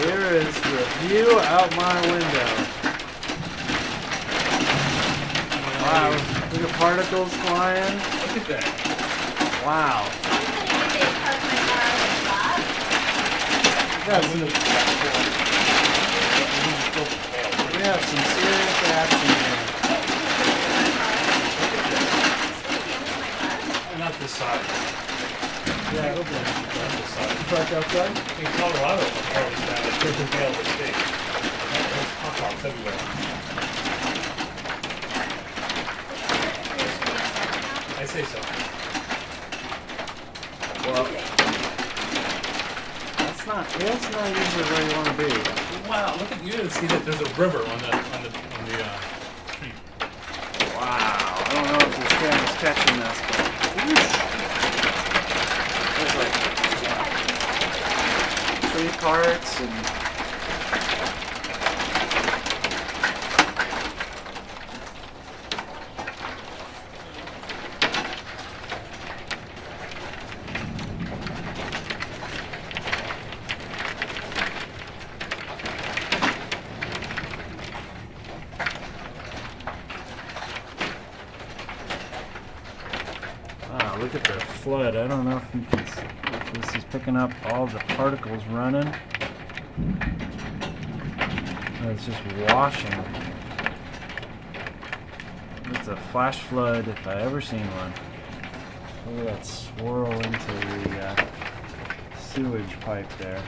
Here is the view out my window. Wow, look at particles flying. Look at that. Wow. We have some serious action here. Not this side. Yeah, okay. Not this side. Park outside? In Colorado, Harley's down at Turtle Tail Estate. There's hot dogs everywhere. I say so. Well, that's not usually where you want to be. Wow, look at you and see that there's a river on the street. Wow, I don't know if this camera's catching this, but whoosh. There's like 3 parts and wow, look at the flood. I don't know if you can see, if this is picking up all the particles running. Oh, it's just washing. It's a flash flood if I ever seen one. Look at that swirl into the sewage pipe there.